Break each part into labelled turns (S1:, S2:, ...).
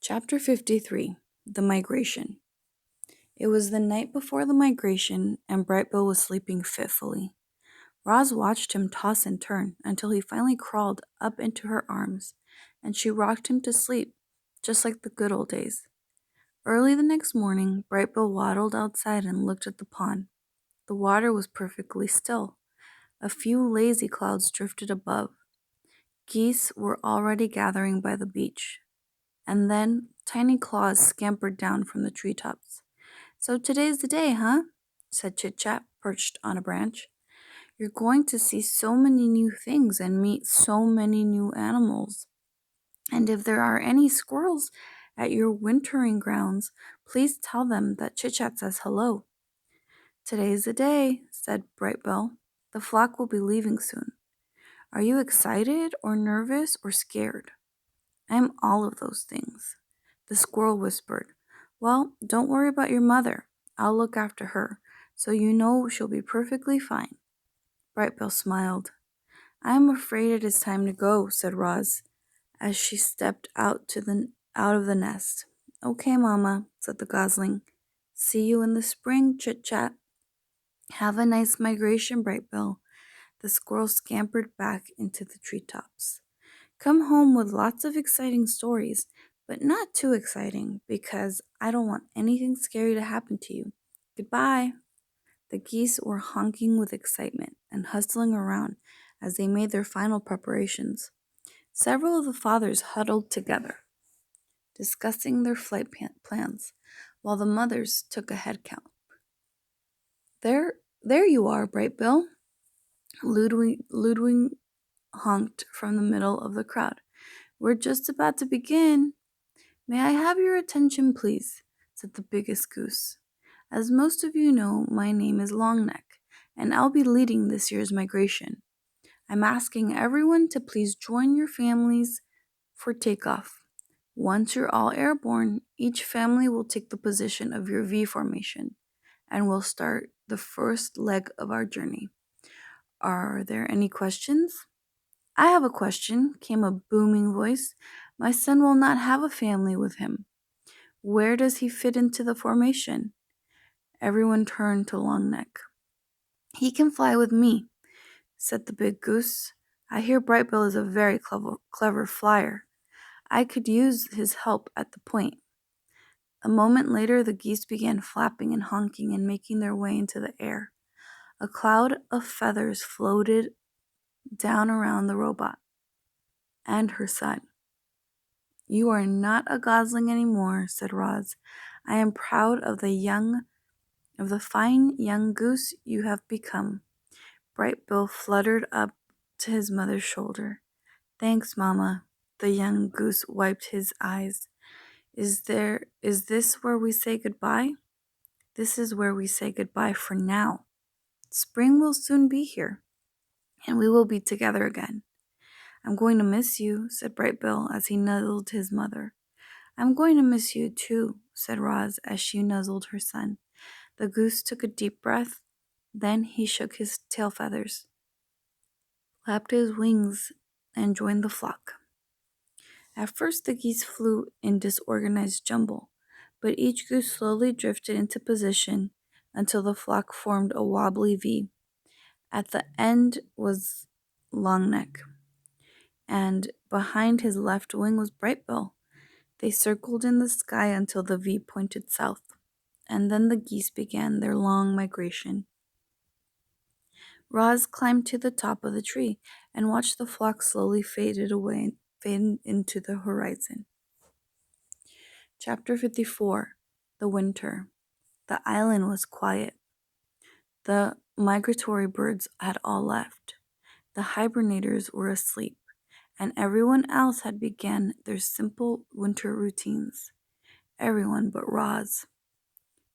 S1: Chapter 53 The Migration. It was the night before the migration, and Brightbill was sleeping fitfully. Roz watched him toss and turn until he finally crawled up into her arms, and she rocked him to sleep, just like the good old days. Early the next morning, Brightbill waddled outside and looked at the pond. The water was perfectly still. A few lazy clouds drifted above. Geese were already gathering by the beach. And then tiny claws scampered down from the treetops. "So today's the day, huh?" said Chit Chat, perched on a branch. "You're going to see so many new things and meet so many new animals. And if there are any squirrels at your wintering grounds, please tell them that Chit Chat says hello." "Today's the day," said Brightbill. "The flock will be leaving soon. Are you excited or nervous or scared?" "I'm all of those things," the squirrel whispered. "Well, don't worry about your mother. I'll look after her, so you know she'll be perfectly fine." Brightbill smiled. "I am afraid it is time to go," said Roz, as she stepped out of the nest. "Okay, Mama," said the gosling. "See you in the spring, Chit Chat." "Have a nice migration, Brightbill." The squirrel scampered back into the treetops. "Come home with lots of exciting stories, but not too exciting, because I don't want anything scary to happen to you. Goodbye." The geese were honking with excitement and hustling around as they made their final preparations. Several of the fathers huddled together, discussing their plans, while the mothers took a head count. There you are, Brightbill," Ludwig honked from the middle of the crowd. "We're just about to begin." "May I have your attention, please?" said the biggest goose. "As most of you know, my name is Longneck, and I'll be leading this year's migration. I'm asking everyone to please join your families for takeoff. Once you're all airborne, each family will take the position of your V formation, and we'll start the first leg of our journey. Are there any questions?" "I have a question," came a booming voice. "My son will not have a family with him. Where does he fit into the formation?" Everyone turned to Longneck. "He can fly with me," said the big goose. "I hear Brightbill is a very clever flyer. I could use his help at the point." A moment later, the geese began flapping and honking and making their way into the air. A cloud of feathers floated down around the robot and her son. "You are not a gosling anymore," said Roz. "I am proud of the fine young goose you have become." Brightbill fluttered up to his mother's shoulder. "Thanks, Mama." The young goose wiped his eyes. Is this where we say goodbye?" "This is where we say goodbye for now. Spring will soon be here, and we will be together again." "I'm going to miss you," said Brightbill as he nuzzled his mother. "I'm going to miss you too," said Roz as she nuzzled her son. The goose took a deep breath. Then he shook his tail feathers, flapped his wings, and joined the flock. At first the geese flew in disorganized jumble, but each goose slowly drifted into position until the flock formed a wobbly V. At the end was Longneck, and behind his left wing was Brightbill. They circled in the sky until the V pointed south, and then the geese began their long migration. Roz climbed to the top of the tree and watched the flock slowly fade into the horizon. Chapter 54 The Winter. The island was quiet. The migratory birds had all left. The hibernators were asleep, and everyone else had begun their simple winter routines. Everyone but Roz.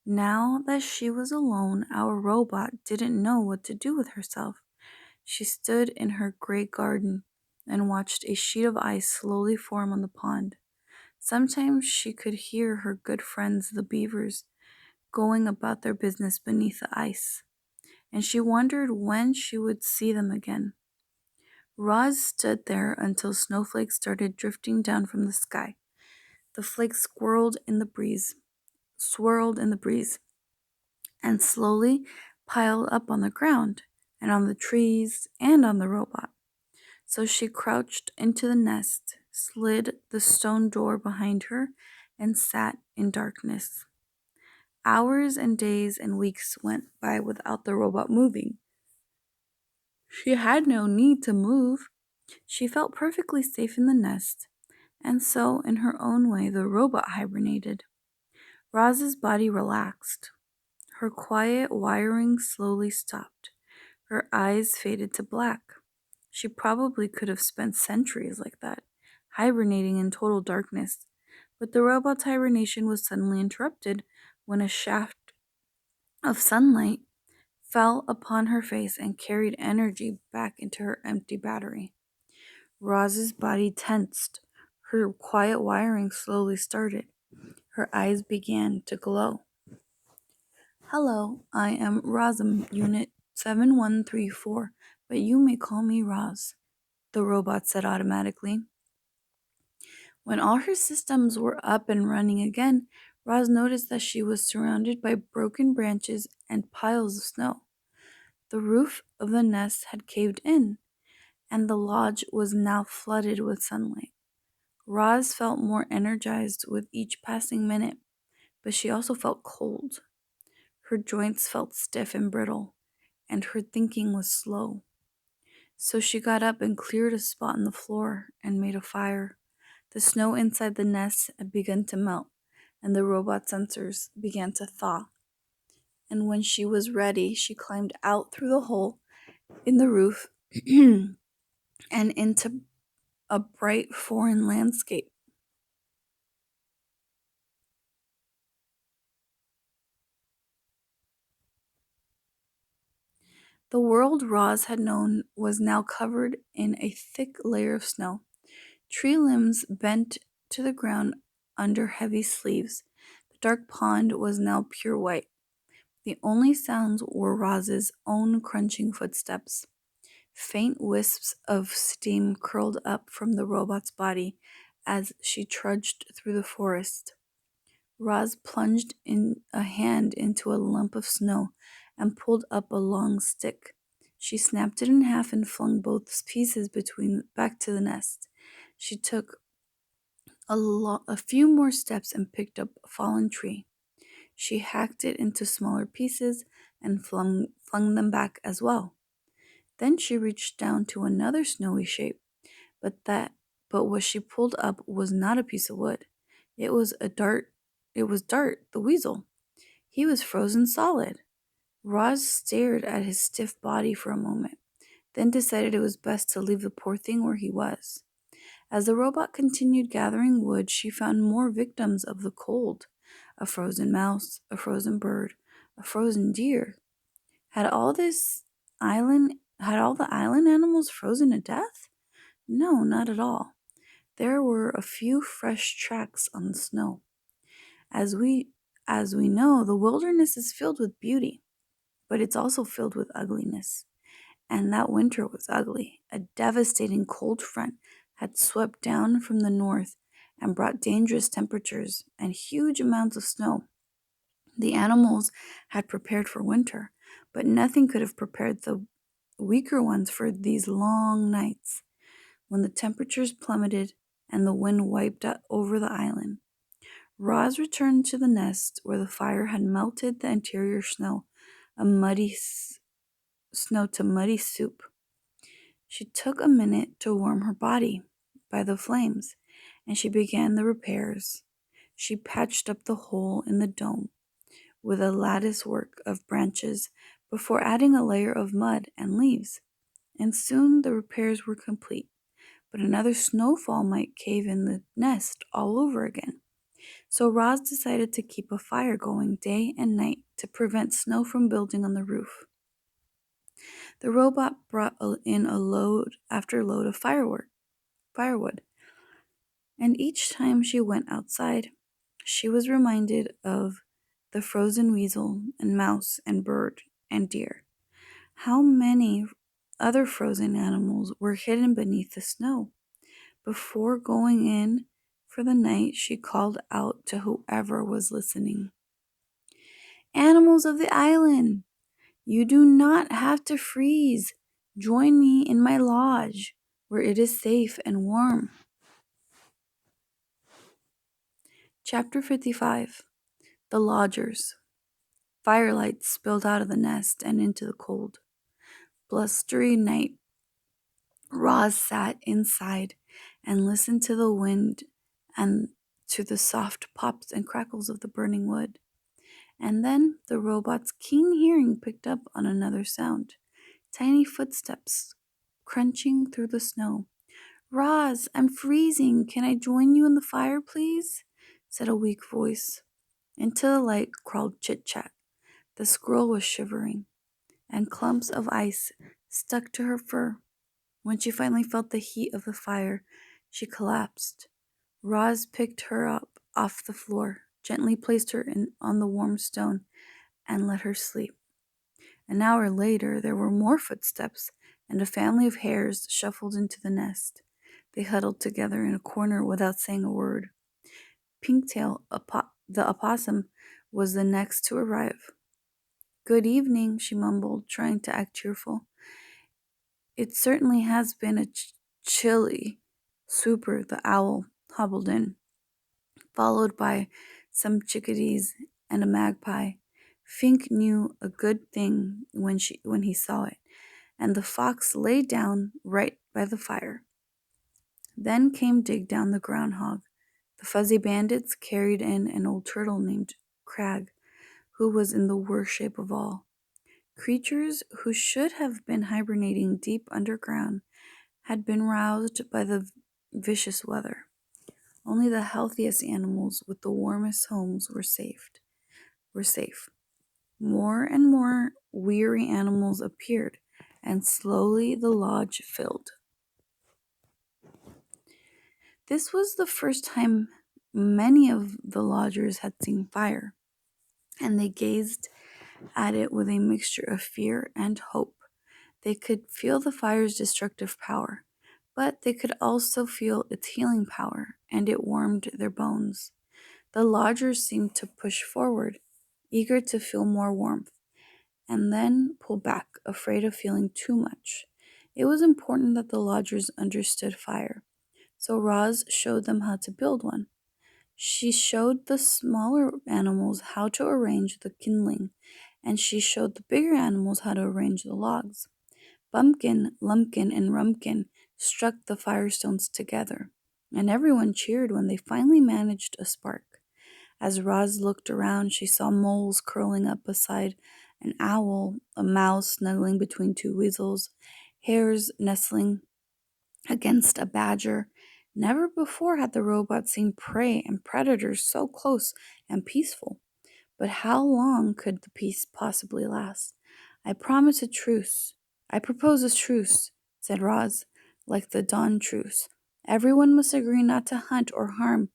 S1: Now that she was alone, our robot didn't know what to do with herself. She stood in her gray garden and watched a sheet of ice slowly form on the pond. Sometimes she could hear her good friends, the beavers, going about their business beneath the ice, and she wondered when she would see them again. Roz stood there until snowflakes started drifting down from the sky. The flakes swirled in the breeze, and slowly piled up on the ground, and on the trees, and on the robot. So she crouched into the nest, slid the stone door behind her, and sat in darkness. Hours and days and weeks went by without the robot moving. She had no need to move. She felt perfectly safe in the nest, and so, in her own way, the robot hibernated. Roz's body relaxed. Her quiet wiring slowly stopped. Her eyes faded to black. She probably could have spent centuries like that, hibernating in total darkness. But the robot's hibernation was suddenly interrupted when a shaft of sunlight fell upon her face and carried energy back into her empty battery. Roz's body tensed. Her quiet wiring slowly started. Her eyes began to glow. Hello, I am Rosam, Unit 7134, but you may call me Roz, the robot said automatically. When all her systems were up and running again, Roz noticed that she was surrounded by broken branches and piles of snow. The roof of the nest had caved in, and the lodge was now flooded with sunlight. Roz felt more energized with each passing minute, but she also felt cold. Her joints felt stiff and brittle, and her thinking was slow. So she got up and cleared a spot in the floor and made a fire. The snow inside the nest had begun to melt, and the robot sensors began to thaw. And when she was ready, she climbed out through the hole in the roof and into a bright foreign landscape. The world Roz had known was now covered in a thick layer of snow. Tree limbs bent to the ground under heavy sleeves. The dark pond was now pure white. The only sounds were Roz's own crunching footsteps. Faint wisps of steam curled up from the robot's body as she trudged through the forest. Roz plunged in a hand into a lump of snow and pulled up a long stick. She snapped it in half and flung both pieces back to the nest. She took a few more steps and picked up a fallen tree. She hacked it into smaller pieces and flung them back as well. Then she reached down to another snowy shape, but that but what she pulled up was not a piece of wood. It was Dart, the weasel. He was frozen solid. Roz stared at his stiff body for a moment, then decided it was best to leave the poor thing where he was. As the robot continued gathering wood, she found more victims of the cold. A frozen mouse, a frozen bird, a frozen deer. Had all this had all the island animals frozen to death? No, not at all. There were a few fresh tracks on the snow. As we as we know, the wilderness is filled with beauty, but it's also filled with ugliness. And that winter was ugly. A devastating cold front had swept down from the north and brought dangerous temperatures and huge amounts of snow. The animals had prepared for winter, but nothing could have prepared the weaker ones for these long nights when the temperatures plummeted and the wind wiped out over the island. Roz returned to the nest where the fire had melted the interior snow, a snow to muddy soup. She took a minute to warm her body by the flames, and she began the repairs. She patched up the hole in the dome with a lattice work of branches before adding a layer of mud and leaves, and soon the repairs were complete. But another snowfall might cave in the nest all over again. So Roz decided to keep a fire going day and night to prevent snow from building on the roof. The robot brought in a load after load of firewood, and each time she went outside, she was reminded of the frozen weasel and mouse and bird and deer. How many other frozen animals were hidden beneath the snow? Before going in for the night, she called out to whoever was listening. Animals of the island, you do not have to freeze. Join me in my lodge, where it is safe and warm. Chapter 55. The Lodgers. Firelight spilled out of the nest and into the cold, blustery night. Roz sat inside and listened to the wind and to the soft pops and crackles of the burning wood. And then the robot's keen hearing picked up on another sound. Tiny footsteps crunching through the snow. Roz, I'm freezing. Can I join you in the fire, please? Said a weak voice. Into the light crawled Chit Chat. The squirrel was shivering, and clumps of ice stuck to her fur. When she finally felt the heat of the fire, she collapsed. Roz picked her up off the floor, gently placed her on the warm stone, and let her sleep. An hour later, there were more footsteps, and a family of hares shuffled into the nest. They huddled together in a corner without saying a word. Pinktail, the opossum, was the next to arrive. Good evening, she mumbled, trying to act cheerful. It certainly has been a chilly. Swooper, the owl, hobbled in, followed by some chickadees and a magpie. Fink knew a good thing when he saw it, and the fox lay down right by the fire. Then came Dig Down the groundhog. The fuzzy bandits carried in an old turtle named Crag, who was in the worst shape of all. Creatures who should have been hibernating deep underground had been roused by the vicious weather. Only the healthiest animals with the warmest homes were safe. More and more weary animals appeared, and slowly the lodge filled. This was the first time many of the lodgers had seen fire, and they gazed at it with a mixture of fear and hope. They could feel the fire's destructive power, but they could also feel its healing power, and it warmed their bones. The lodgers seemed to push forward, eager to feel more warmth, and then pull back, afraid of feeling too much. It was important that the lodgers understood fire, so Roz showed them how to build one. She showed the smaller animals how to arrange the kindling, and she showed the bigger animals how to arrange the logs. Bumpkin, Lumpkin, and Rumpkin struck the firestones together, and everyone cheered when they finally managed a spark. As Roz looked around, she saw moles curling up beside an owl, a mouse snuggling between two weasels, hares nestling against a badger. Never before had the robot seen prey and predators so close and peaceful. But how long could the peace possibly last? I promise a truce. I propose a truce, said Roz, like the dawn truce. Everyone must agree not to hunt or harm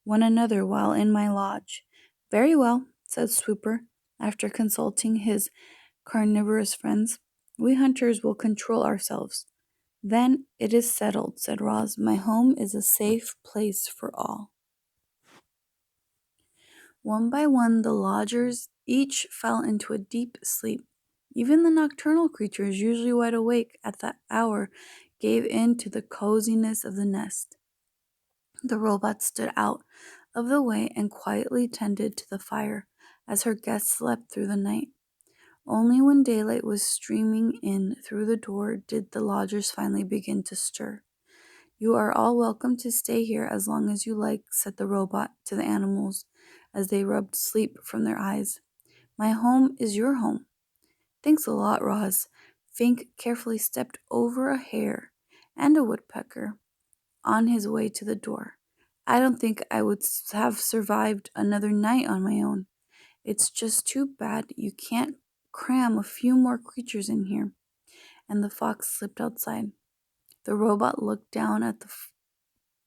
S1: one another while in my lodge. Very well, said Swooper, after consulting his carnivorous friends. We hunters will control ourselves. Then it is settled, said Roz. My home is a safe place for all. One by one, the lodgers each fell into a deep sleep. Even the nocturnal creatures, usually wide awake at that hour, gave in to the coziness of the nest. The robot stood out of the way and quietly tended to the fire as her guests slept through the night. Only when daylight was streaming in through the door did the lodgers finally begin to stir. You are all welcome to stay here as long as you like, said the robot to the animals as they rubbed sleep from their eyes. My home is your home. Thanks a lot, Roz. Fink carefully stepped over a hare and a woodpecker on his way to the door. I don't think I would have survived another night on my own. It's just too bad you can't cram a few more creatures in here. And the fox slipped outside. The robot looked down at the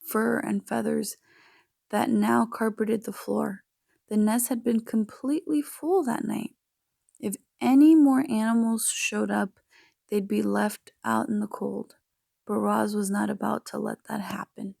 S1: fur and feathers that now carpeted the floor. The nest had been completely full that night. If any more animals showed up, they'd be left out in the cold. But Roz was not about to let that happen.